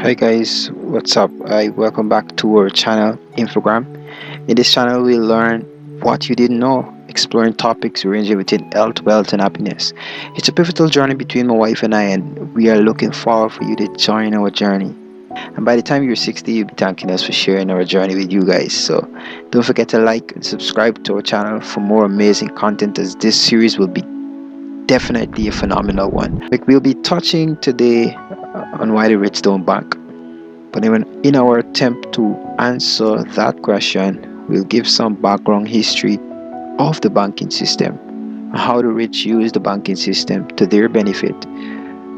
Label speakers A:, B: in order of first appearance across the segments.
A: Hi guys, what's up? Welcome back to our channel Infogram. In this channel we learn what you didn't know, exploring topics ranging within health, wealth and happiness. It's a pivotal journey between my wife and I, and we are looking forward for you to join our journey. And by the time you're 60, you'll be thanking us for sharing our journey with you guys. So don't forget to like and subscribe to our channel for more amazing content, as this series will be definitely a phenomenal one. Like, we'll be touching today on why the rich don't bank. But even in our attempt to answer that question, we'll give some background history of the banking system and how the rich use the banking system to their benefit.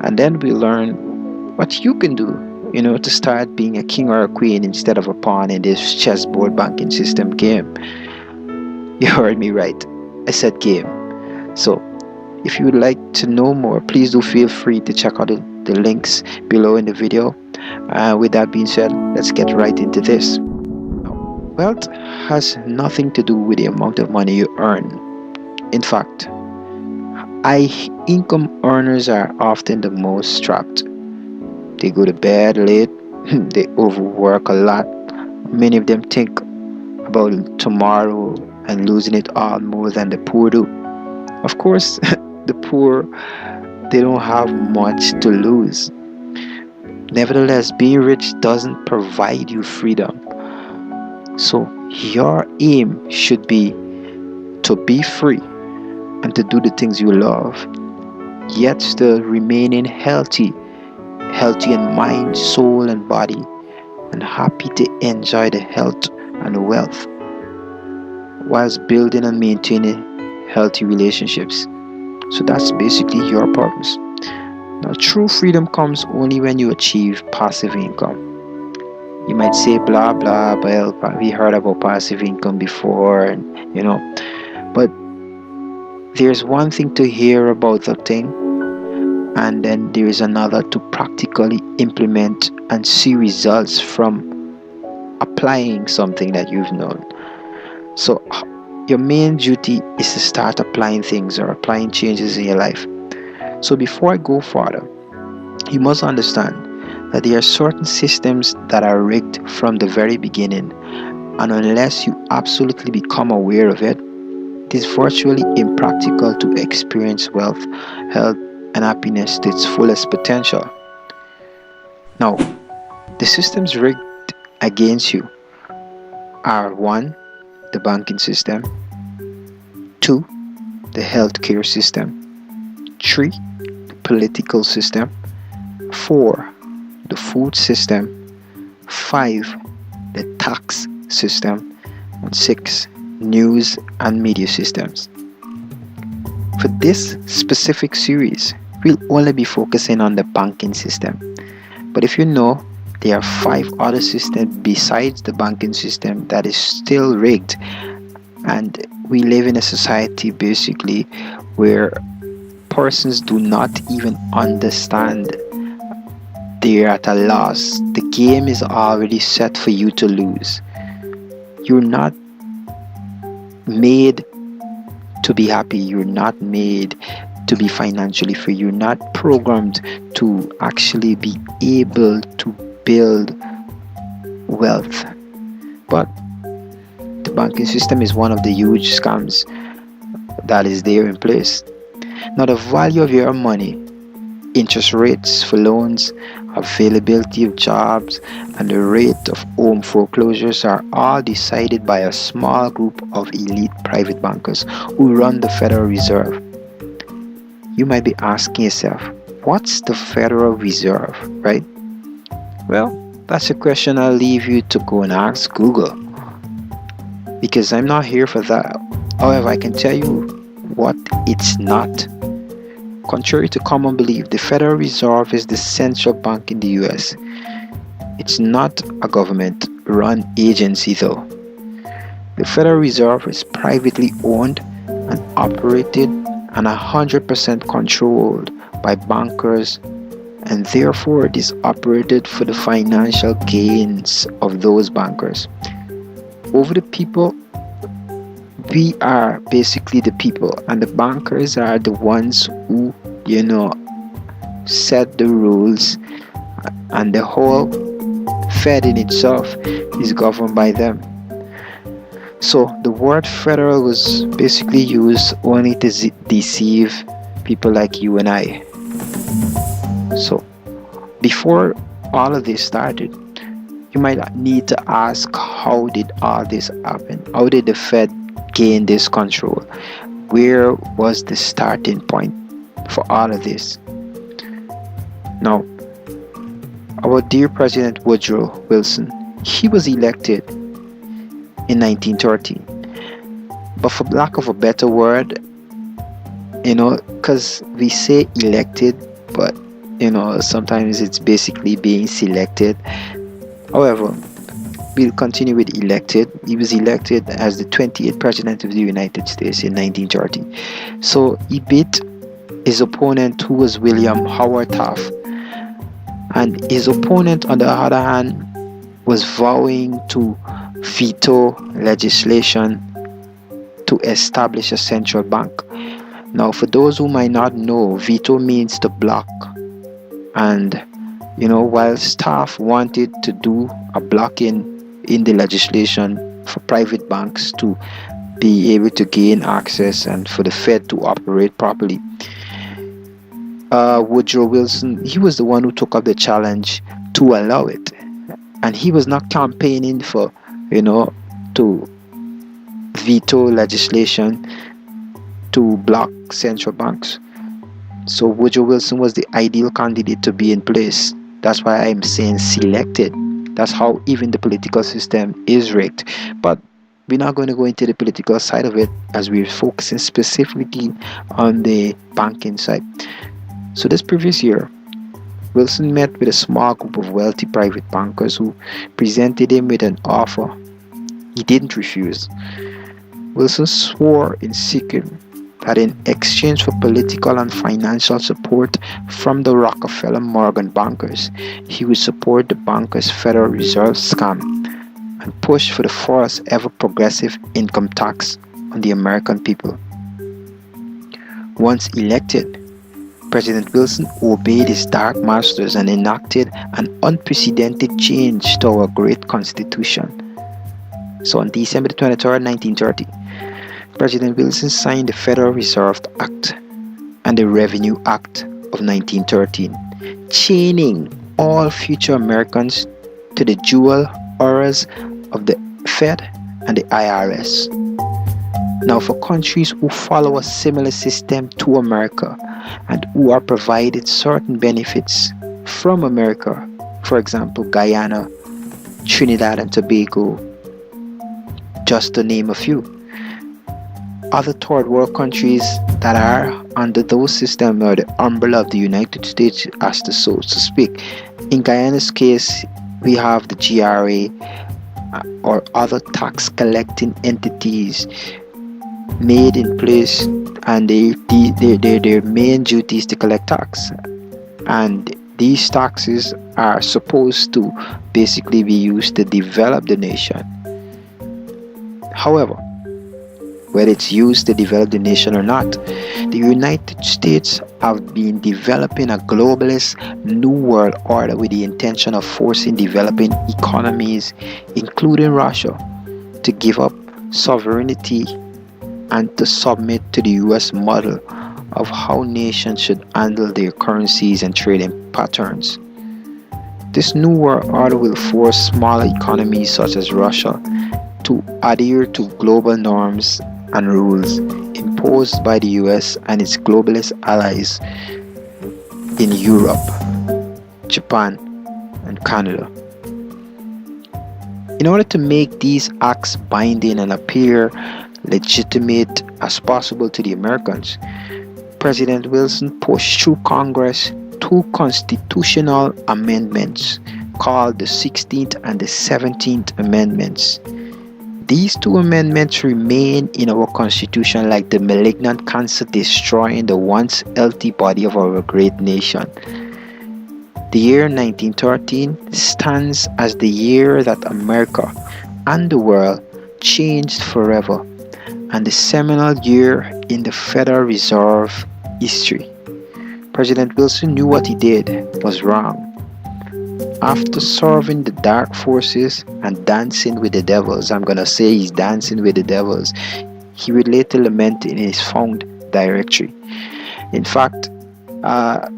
A: And then we'll learn what you can do, to start being a king or a queen instead of a pawn in this chessboard banking system game. You heard me right. I said game. So if you would like to know more, please do feel free to check out the links below in the video. With that being said, let's get right into this. Wealth has nothing to do with the amount of money you earn. In fact, high income earners are often the most strapped. They go to bed late, they overwork a lot. Many of them think about tomorrow and losing it all more than the poor do. Of course, the poor, they don't have much to lose. Nevertheless, being rich doesn't provide you freedom. So your aim should be to be free and to do the things you love, yet still remaining healthy in mind, soul and body, and happy to enjoy the health and wealth whilst building and maintaining healthy relationships. So that's basically your purpose. Now, true freedom comes only when you achieve passive income. You might say blah blah, well, we heard about passive income before, but there's one thing to hear about the thing, and then there is another to practically implement and see results from applying something that you've known. So your main duty is to start applying things or applying changes in your life. So before I go further, you must understand that there are certain systems that are rigged from the very beginning, and unless you absolutely become aware of it, it is virtually impractical to experience wealth, health, and happiness to its fullest potential. Now, the systems rigged against you are: 1. The banking system, 2. the healthcare system, 3. the political system, 4. the food system, 5. the tax system, and 6. news and media systems. For this specific series, we'll only be focusing on the banking system. But if you know, there are 5 other systems besides the banking system that is still rigged, and we live in a society basically where persons do not even understand. They're at a loss. The game is already set for you to lose. You're not made to be happy. You're not made to be financially free. You're not programmed to actually be able to build wealth. But the banking system is one of the huge scams that is there in place. Now, the value of your money, interest rates for loans, availability of jobs, and the rate of home foreclosures are all decided by a small group of elite private bankers who run the Federal Reserve. You might be asking yourself, what's the Federal Reserve, right? Well, that's a question I'll leave you to go and ask Google, because I'm not here for that. However, I can tell you what it's not. Contrary to common belief, the Federal Reserve is the central bank in the US. It's not a government-run agency though. The Federal Reserve is privately owned and operated and 100% controlled by bankers, and therefore it is operated for the financial gains of those bankers. Over the people, we are basically the people, and the bankers are the ones who set the rules and the whole Fed in itself is governed by them. So the word federal was basically used only to deceive people like you and I. So before all of this started, you might need to ask, how did all this happen? How did the Fed gain this control? Where was the starting point for all of this? Now, our dear President Woodrow Wilson, he was elected in 1913. But for lack of a better word, because we say elected, but sometimes it's basically being selected. However, we'll continue with elected. He was elected as the 28th President of the United States in 1930. So he beat his opponent, who was William Howard Taft. And his opponent, on the other hand, was vowing to veto legislation to establish a central bank. Now, for those who might not know, veto means to block. And while staff wanted to do a blocking in the legislation for private banks to be able to gain access and for the Fed to operate properly, Woodrow Wilson, he was the one who took up the challenge to allow it. And he was not campaigning for, to veto legislation to block central banks. So Woodrow Wilson was the ideal candidate to be in place. That's why I'm saying selected. That's how even the political system is rigged. But we're not going to go into the political side of it, as we're focusing specifically on the banking side. So this previous year, Wilson met with a small group of wealthy private bankers who presented him with an offer. He didn't refuse. Wilson swore in secret that in exchange for political and financial support from the Rockefeller Morgan bankers, he would support the bankers' Federal Reserve scam and push for the first ever progressive income tax on the American people. Once elected, President Wilson obeyed his dark masters and enacted an unprecedented change to our great Constitution. So on December 23rd, 1930, President Wilson signed the Federal Reserve Act and the Revenue Act of 1913, chaining all future Americans to the dual horrors of the Fed and the IRS. Now, for countries who follow a similar system to America and who are provided certain benefits from America, for example, Guyana, Trinidad and Tobago, just to name a few. Other third world countries that are under those systems are the umbrella of the United States, as the so to speak. In Guyana's case, we have the GRA or other tax collecting entities made in place, and their main duty is to collect tax. And these taxes are supposed to basically be used to develop the nation. However, whether it's used to develop the nation or not, the United States have been developing a globalist new world order with the intention of forcing developing economies, including Russia, to give up sovereignty and to submit to the US model of how nations should handle their currencies and trading patterns. This new world order will force smaller economies such as Russia to adhere to global norms and rules imposed by the US and its globalist allies in Europe, Japan, and Canada. In order to make these acts binding and appear legitimate as possible to the Americans, President Wilson pushed through Congress two constitutional amendments called the 16th and the 17th Amendments. These two amendments remain in our Constitution like the malignant cancer destroying the once healthy body of our great nation. The year 1913 stands as the year that America and the world changed forever, and the seminal year in the Federal Reserve history. President Wilson knew what he did was wrong, After serving the dark forces and dancing with the devils, I'm gonna say he's dancing with the devils, he would later lament in his found directory. In fact, uh,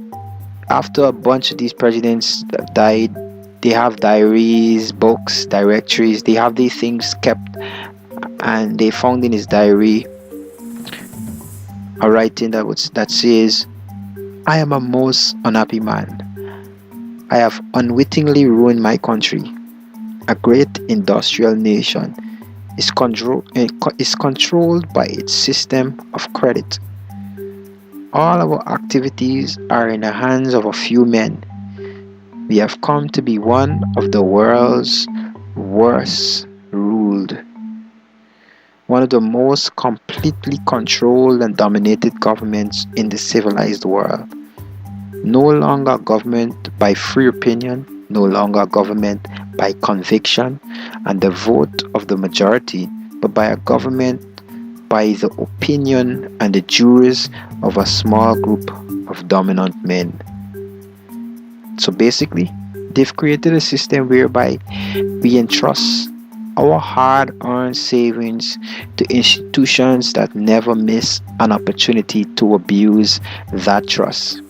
A: after a bunch of these presidents that died, they have diaries, books, directories, they have these things kept, and they found in his diary a writing that says, I am a most unhappy man. I have unwittingly ruined my country. A great industrial nation is controlled by its system of credit. All our activities are in the hands of a few men. We have come to be one of the world's worst ruled, one of the most completely controlled and dominated governments in the civilized world. No longer government by free opinion, no longer government by conviction and the vote of the majority, but by a government by the opinion and the juries of a small group of dominant men. So basically, they've created a system whereby we entrust our hard earned savings to institutions that never miss an opportunity to abuse that trust.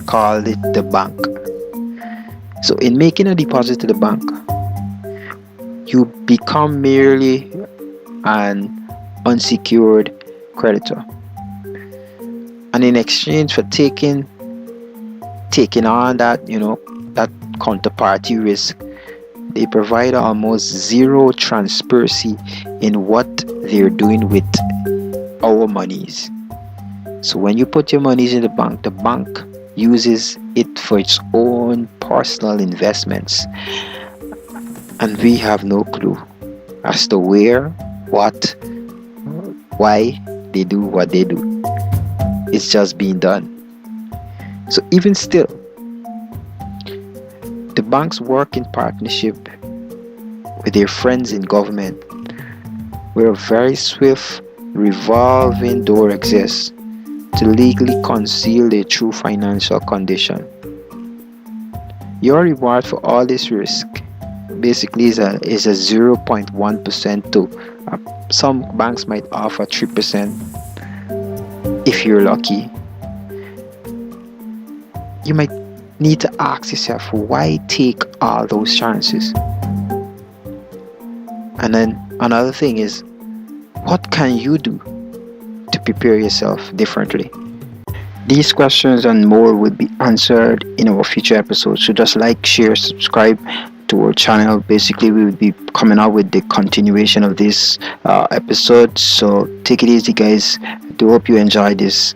A: Call it the bank. So, in making a deposit to the bank, you become merely an unsecured creditor. And in exchange for taking on that counterparty risk, they provide almost zero transparency in what they're doing with our monies. So when you put your monies in the bank uses it for its own personal investments, and we have no clue as to where, what, why they do what they do. It's just being done. So even still, the banks work in partnership with their friends in government, where a very swift revolving door exists to legally conceal their true financial condition. Your reward for all this risk basically is a 0.1% to some banks might offer 3% if you're lucky. You might need to ask yourself, why take all those chances? And then another thing is, what can you do to prepare yourself differently? These questions and more will be answered in our future episodes. So just like, share, subscribe to our channel. Basically, we will be coming out with the continuation of this episode. So take it easy, guys. I do hope you enjoy this.